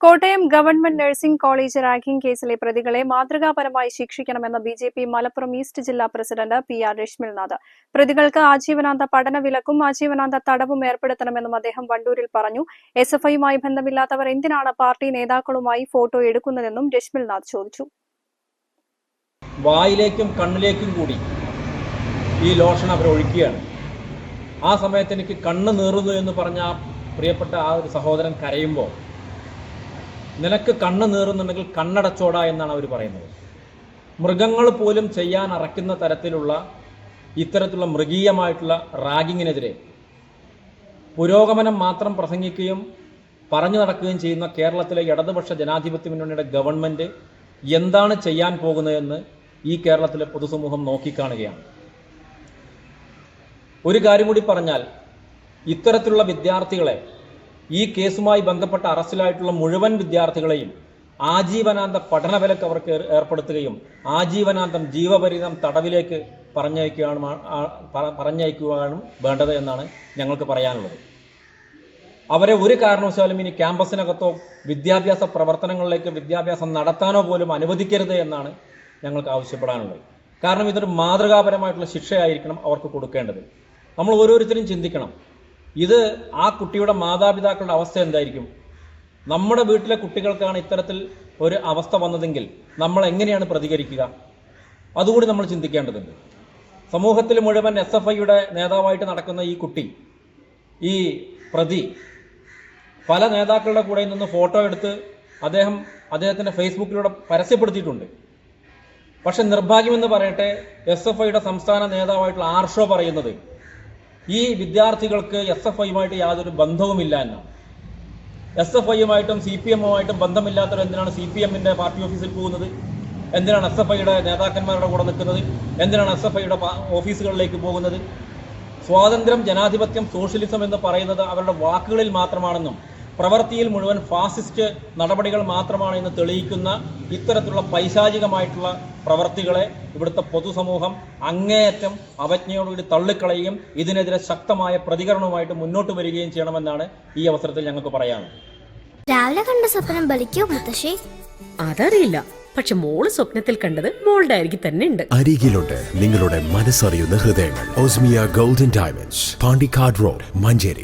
Kottayam government nursing college ragging കേസിലെ പ്രതികളെ മാതൃകാപരമായി ശിക്ഷിക്കണമെന്ന് ബിജെപി മലപ്പുറം ഈസ്റ്റ് ജില്ലാ പ്രസിഡന്റ് PR രശ്മിൽനാഥ്. പ്രതികൾക്ക് ആജീവനാന്ത പഠന വിലക്കും ആജീവനാന്ത തടവും ഏർപ്പെടുത്തണമെന്നും അദ്ദേഹം വണ്ടൂരിൽ പറഞ്ഞു. SFIയുമായി ബന്ധമില്ലാത്തവർ എന്തിനാണ് പാർട്ടി നേതാക്കളുമായി ഫോട്ടോ എടുക്കുന്നതെന്നും രശ്മിൽനാഥ് ചോദിച്ചു. വായിലേക്കും കണ്ണിലേക്കും കൂടി ഈ ലോഷൻ അവർ ഒഴിക്കുകയാണ്. ആ സമയത്ത് എനിക്ക് കണ്ണ് നീറുന്നു എന്ന് പറഞ്ഞ പ്രിയപ്പെട്ട ആ ഒരു സഹോദരൻ കരയുമ്പോൾ, നിനക്ക് കണ്ണ് നീറുന്നുണ്ടെങ്കിൽ കണ്ണടച്ചോട എന്നാണ് അവർ പറയുന്നത്. മൃഗങ്ങൾ പോലും ചെയ്യാൻ അറയ്ക്കുന്ന തരത്തിലുള്ള ഇത്തരത്തിലുള്ള മൃഗീയമായിട്ടുള്ള റാഗിങ്ങിനെതിരെ പുരോഗമനം മാത്രം പ്രസംഗിക്കുകയും പറഞ്ഞു നടക്കുകയും ചെയ്യുന്ന കേരളത്തിലെ ഇടതുപക്ഷ ജനാധിപത്യ മുന്നണിയുടെ ഗവൺമെൻറ് എന്താണ് ചെയ്യാൻ പോകുന്നതെന്ന് ഈ കേരളത്തിലെ പൊതുസമൂഹം നോക്കിക്കാണുകയാണ്. ഒരു കാര്യം കൂടി പറഞ്ഞാൽ, ഇത്തരത്തിലുള്ള വിദ്യാർത്ഥികളെ, ഈ കേസുമായി ബന്ധപ്പെട്ട അറസ്റ്റിലായിട്ടുള്ള മുഴുവൻ വിദ്യാർത്ഥികളെയും ആജീവനാന്ത പഠന വിലക്ക് അവർക്ക് ഏർപ്പെടുത്തുകയും ആജീവനാന്തം ജീവപര്യന്തം തടവിലേക്ക് പറഞ്ഞയക്കുവാനും വേണ്ടത് എന്നാണ് ഞങ്ങൾക്ക് പറയാനുള്ളത്. അവരെ ഒരു കാരണവശാലും ഇനി ക്യാമ്പസിനകത്തോ വിദ്യാഭ്യാസ പ്രവർത്തനങ്ങളിലേക്ക് വിദ്യാഭ്യാസം നടത്താനോ പോലും അനുവദിക്കരുത് എന്നാണ് ഞങ്ങൾക്ക് ആവശ്യപ്പെടാനുള്ളത്. കാരണം ഇതൊരു മാതൃകാപരമായിട്ടുള്ള ശിക്ഷയായിരിക്കണം അവർക്ക് കൊടുക്കേണ്ടത്. നമ്മൾ ഓരോരുത്തരും ചിന്തിക്കണം, ഇത് ആ കുട്ടിയുടെ മാതാപിതാക്കളുടെ അവസ്ഥ എന്തായിരിക്കും? നമ്മുടെ വീട്ടിലെ കുട്ടികൾക്കാണ് ഇത്തരത്തിൽ ഒരു അവസ്ഥ വന്നതെങ്കിൽ നമ്മൾ എങ്ങനെയാണ് പ്രതികരിക്കുക? അതുകൂടി നമ്മൾ ചിന്തിക്കേണ്ടതുണ്ട്. സമൂഹത്തിൽ മുഴുവൻ SFIയുടെ നേതാവായിട്ട് നടക്കുന്ന ഈ കുട്ടി, ഈ പ്രതി, പല നേതാക്കളുടെ കൂടെ നിന്ന് ഫോട്ടോ എടുത്ത് അദ്ദേഹത്തിൻ്റെ ഫേസ്ബുക്കിലൂടെ പരസ്യപ്പെടുത്തിയിട്ടുണ്ട്. പക്ഷെ നിർഭാഗ്യമെന്ന് പറയട്ടെ, SFIയുടെ സംസ്ഥാന നേതാവായിട്ടുള്ള ആർഷോ പറയുന്നത് ഈ വിദ്യാർത്ഥികൾക്ക് SFIയുമായിട്ട് യാതൊരു ബന്ധവുമില്ല എന്നാണ്. SFIയുമായിട്ടും CPMുമായിട്ടും ബന്ധമില്ലാത്തവർ എന്തിനാണ് CPMന്റെ പാർട്ടി ഓഫീസിൽ പോകുന്നത്? എന്തിനാണ് SFIയുടെ നേതാക്കന്മാരുടെ കൂടെ നിൽക്കുന്നത്? എന്തിനാണ് SFIയുടെ ഓഫീസുകളിലേക്ക് പോകുന്നത്? സ്വാതന്ത്ര്യം, ജനാധിപത്യം, സോഷ്യലിസം എന്ന് പറയുന്നത് അവരുടെ വാക്കുകളിൽ മാത്രമാണെന്നും പ്രവൃത്തിയിൽ മുഴുവൻ ഫാസിസ്റ്റ് നടപടികൾ മാത്രമാണ് എന്ന് തെളിയിക്കുന്ന ഇത്തരത്തിലുള്ള പൈശാചികമായിട്ടുള്ള പ്രവർത്തികളെ ഇവിടുത്തെ പൊതുസമൂഹം അങ്ങേയറ്റം അവജ്ഞയോടുകൂടി തള്ളിക്കളയുകയും ഇതിനെതിരെ ശക്തമായ പ്രതികരണവുമായിട്ട് മുന്നോട്ട് വരികയും ചെയ്യണമെന്നാണ് ഈ അവസരത്തിൽ ഞങ്ങൾക്ക് പറയാനുള്ളത്. രാവിലെ കണ്ട സ്വപ്നം ബലിക്കോ മുത്തശ്ശി? അതറിയില്ല, പക്ഷെ മോള് സ്വപ്നത്തിൽ കണ്ടത് മോളുടെ അരികിൽ തന്നെ ഉണ്ട്. അരികിലുണ്ട് നിങ്ങളുടെ മനസ്സറിയുന്ന ഹൃദയങ്ങൾ. Osmiya golden diamonds, Pandikkad road, Manjeri.